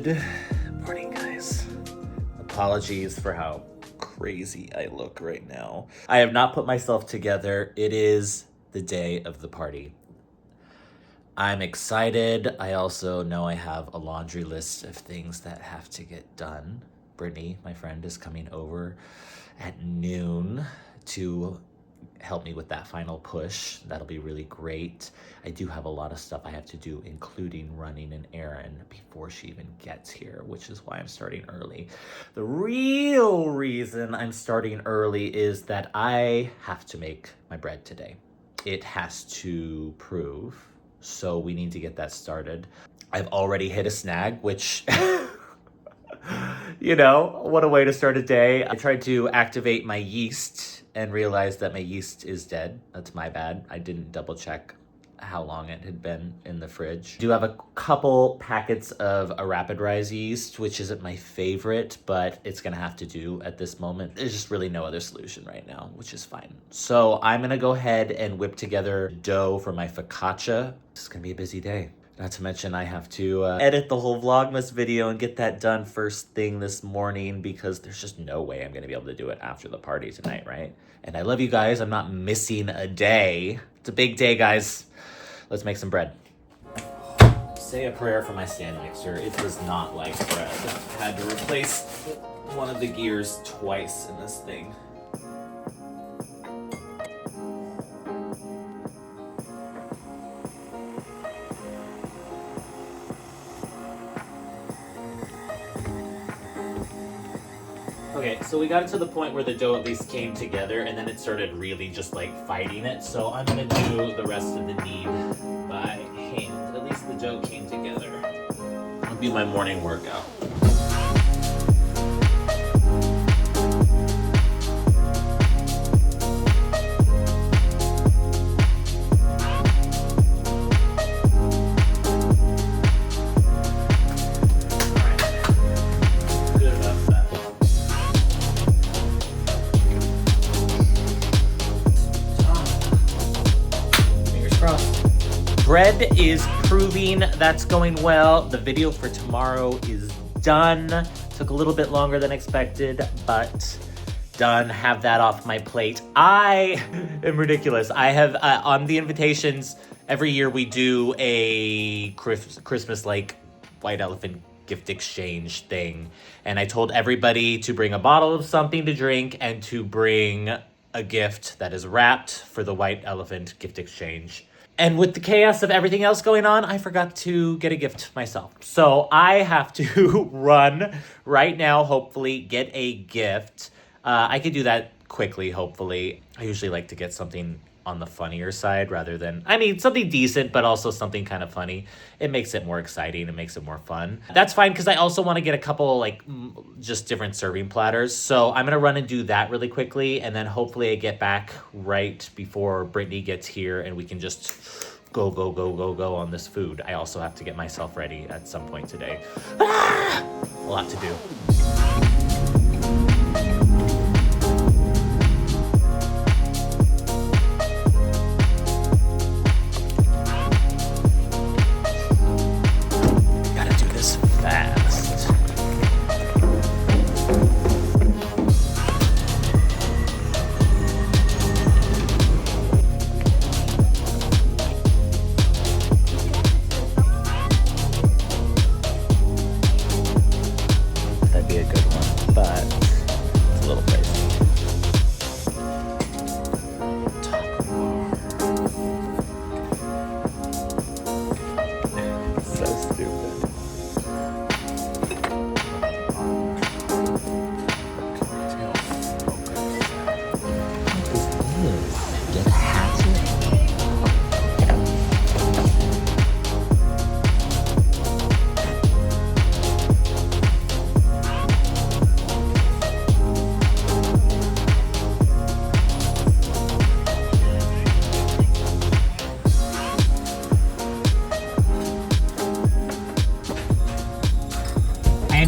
Good morning, guys. Apologies for how crazy I look right now. I have not put myself together. It is the day of the party. I'm excited. I also know I have a laundry list of things that have to get done. Brittany, my friend, is coming over at noon to help me with that final push. That'll be really great. I do have a lot of stuff I have to do, including running an errand before she even gets here, which is why I'm starting early. The real reason I'm starting early is that I have to make my bread today. It has to prove, so we need to get that started. I've already hit a snag, which you know, what a way to start a day. I tried to activate my yeast and realized that my yeast is dead. That's my bad. I didn't double check how long it had been in the fridge. I do have a couple packets of a rapid rise yeast, which isn't my favorite, but it's gonna have to do at this moment. There's just really no other solution right now, which is fine. So I'm gonna go ahead and whip together dough for my focaccia. This is gonna be a busy day. Not to mention I have to edit the whole Vlogmas video and get that done first thing this morning because there's just no way I'm gonna be able to do it after the party tonight, right? And I love you guys. I'm not missing a day. It's a big day, guys. Let's make some bread. Say a prayer for my stand mixer. It does not like bread. I had to replace one of the gears twice in this thing. Okay, so we got it to the point where the dough at least came together, and then it started really just like fighting it. So I'm gonna do the rest of the knead by hand. At least the dough came together. It'll be my morning workout. Bread is proving that's going well. The video for tomorrow is done. Took a little bit longer than expected, but done. Have that off my plate. I am ridiculous. I have on the invitations, every year we do a Christmas like white elephant gift exchange thing. And I told everybody to bring a bottle of something to drink and to bring a gift that is wrapped for the white elephant gift exchange. And with the chaos of everything else going on, I forgot to get a gift myself. So I have to run right now, hopefully, get a gift. I could do that quickly, hopefully. I usually like to get something on the funnier side rather than, I mean, something decent, but also something kind of funny. It makes it more exciting. It makes it more fun. That's fine, because I also want to get a couple, like, just different serving platters. So I'm going to run and do that really quickly, and then hopefully I get back right before Brittany gets here, and we can just go on this food. I also have to get myself ready at some point today. A lot to do.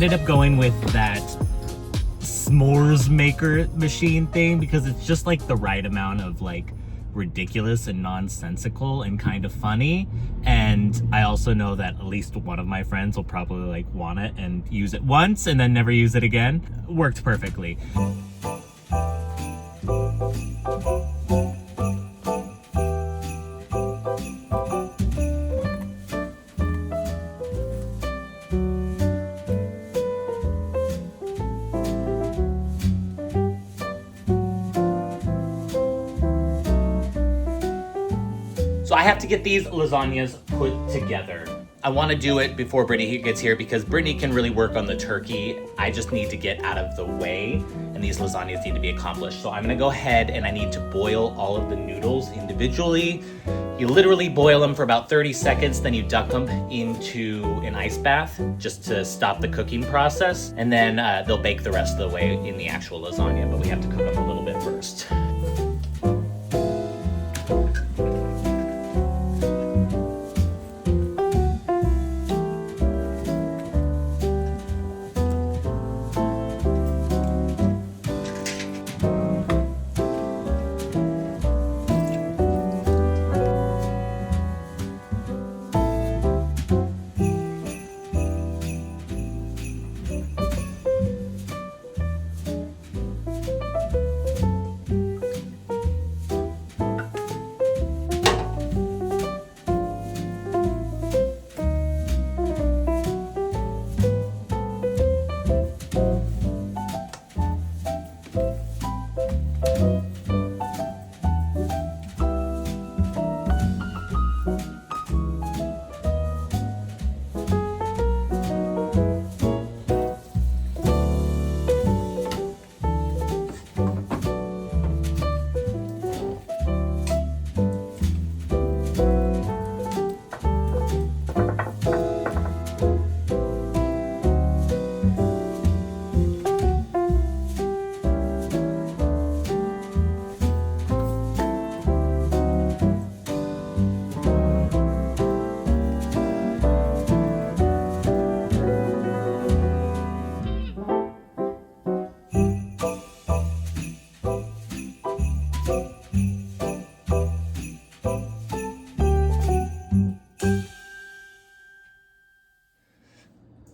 ended up going with that s'mores maker machine thing because it's just like the right amount of like ridiculous and nonsensical and kind of funny. And I also know that at least one of my friends will probably like want it and use it once and then never use it again. Worked perfectly. So I have to get these lasagnas put together. I want to do it before Brittany gets here because Brittany can really work on the turkey. I just need to get out of the way and these lasagnas need to be accomplished. So I'm gonna go ahead and I need to boil all of the noodles individually. You literally boil them for about 30 seconds, then you duck them into an ice bath just to stop the cooking process. And then they'll bake the rest of the way in the actual lasagna, but we have to cook them a little bit first.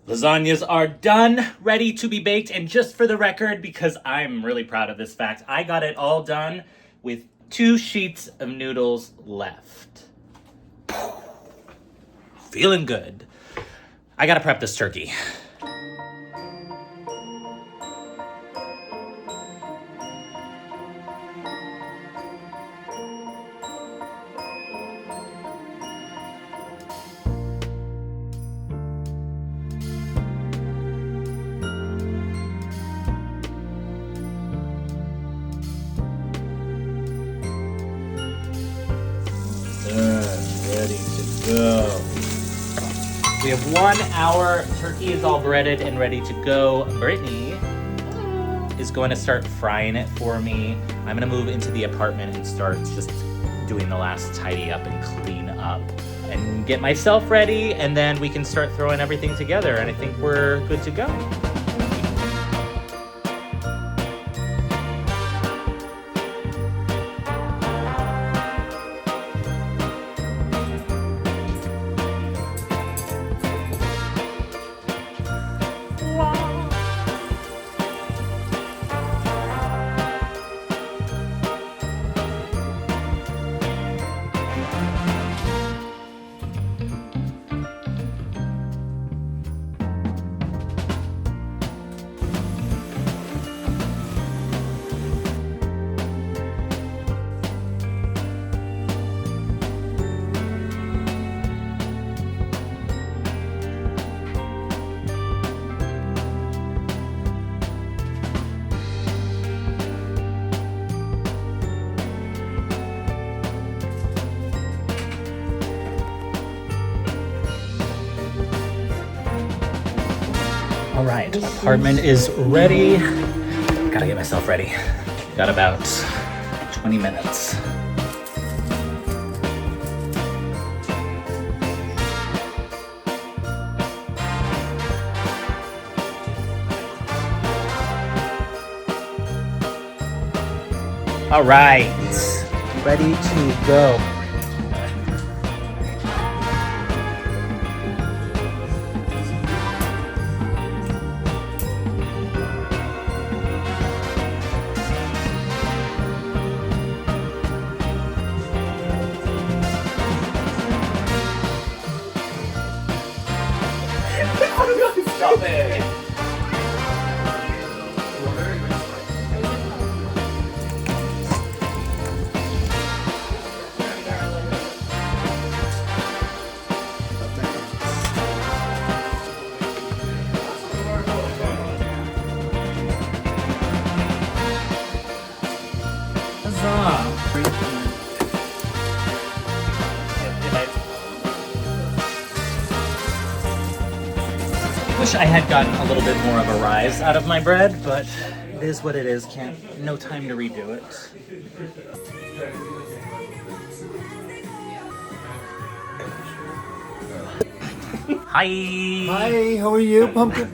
Lasagnas are done, ready to be baked, and just for the record, because I'm really proud of this fact, I got it all done with 2 sheets of noodles left. Feeling good. I gotta prep this turkey. Ready to go. We have 1 hour. Turkey is all breaded and ready to go. Brittany is going to start frying it for me. I'm gonna move into the apartment and start just doing the last tidy up and clean up and get myself ready, and then we can start throwing everything together, and I think we're good to go. All right, apartment is ready. Gotta get myself ready. Got about 20 minutes. All right, ready to go. Stop it. Wish I had gotten a little bit more of a rise out of my bread, but it is what it is. No time to redo it. Hi. Hi, how are you, Pumpkin?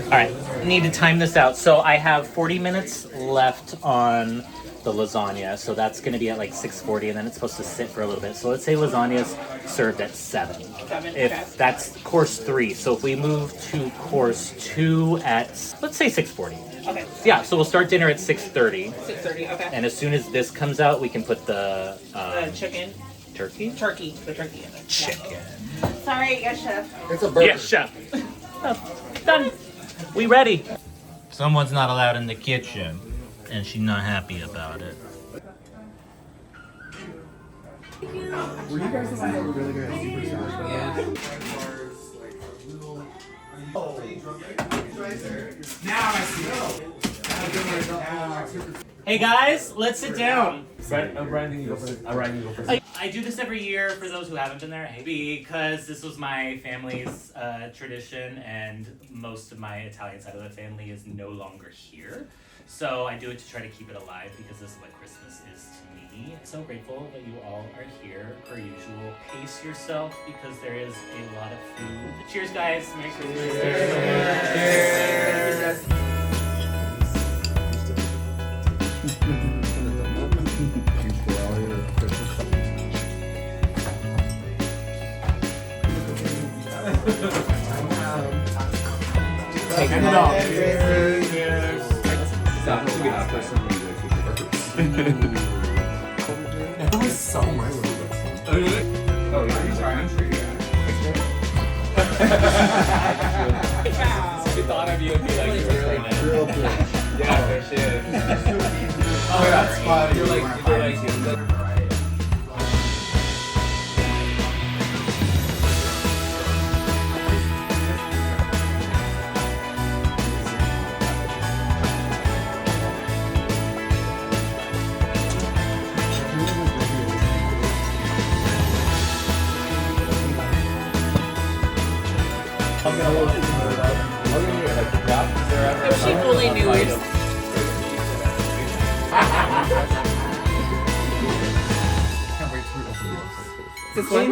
All right, need to time this out. So I have 40 minutes left on the lasagna, so that's going to be at like 6:40, and then it's supposed to sit for a little bit. So let's say lasagna's served at 7. If that's course 3, so if we move to course 2 at, let's say 6:40. Okay. Yeah, so we'll start dinner at 6:30, 6:30. Okay. and as soon as this comes out, we can put the Chicken. turkey. The turkey in it. Chicken. Sorry, yes, chef. It's a burger. Yes, chef. Oh, done. We ready. Someone's not allowed in the kitchen, and she's not happy about it. Were you guys the ones that were really good at Superstars? Yeah. Now I see. Hey guys, let's sit down. Brian, you go first. Ryan, you go first. I do this every year for those who haven't been there, because this was my family's tradition, and most of my Italian side of the family is no longer here. So I do it to try to keep it alive, because this is what Christmas is to me. So grateful that you all are here. Per usual, pace yourself, because there is a lot of food. Cheers, guys. Merry Christmas. Cheers. Hand it off. That was so much. Oh, you're sorry. I'm sure you She thought of you and be like, Real good. yeah, for sure. Oh, that's funny. You're like, if she fully knew it. This one?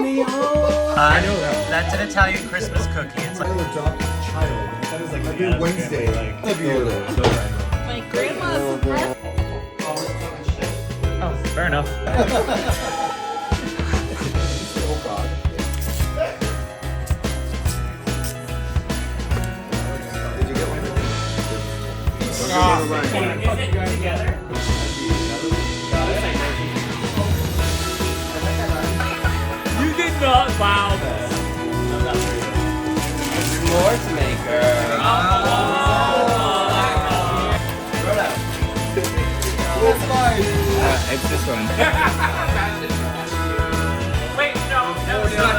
That's an Italian Christmas cookie. It's I like will adopt a child. That is like every Wednesday. My grandma's breath. oh, fair enough. Did you get one? Is it together? You did not. Wow. More to make her. That's fine. It's this one. Wait, no, it's not.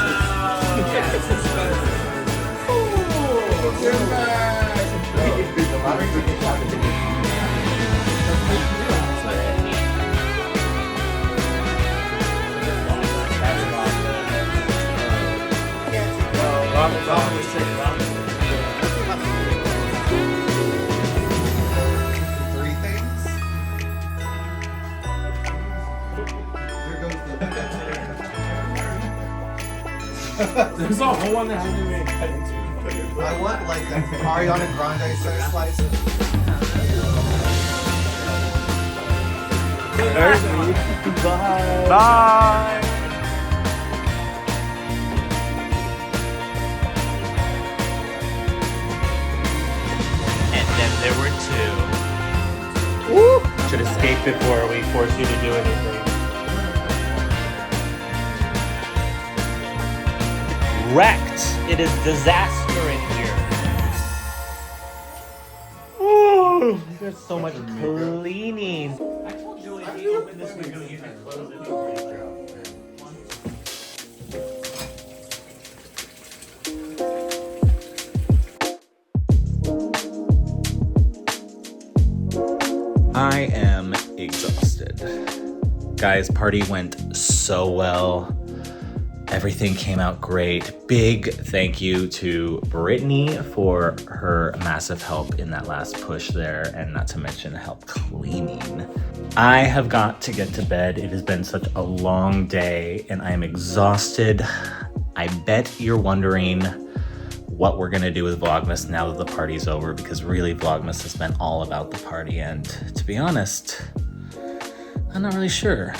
Three things. Here goes There's a whole one that hasn't even cut into. I want like an Ariana Grande size slice. Bye. Bye. And then there were two. Woo. Should escape before we force you to do anything. Wrecked. It is disaster in here. Oh, there's so much cleaning. I told Julie if you open this window, you can close it before you throw. I am exhausted. Guys, party went so well. Everything came out great. Big thank you to Brittany for her massive help in that last push there, and not to mention help cleaning. I have got to get to bed. It has been such a long day and I am exhausted. I bet you're wondering what we're gonna do with Vlogmas now that the party's over, because really Vlogmas has been all about the party, and to be honest, I'm not really sure.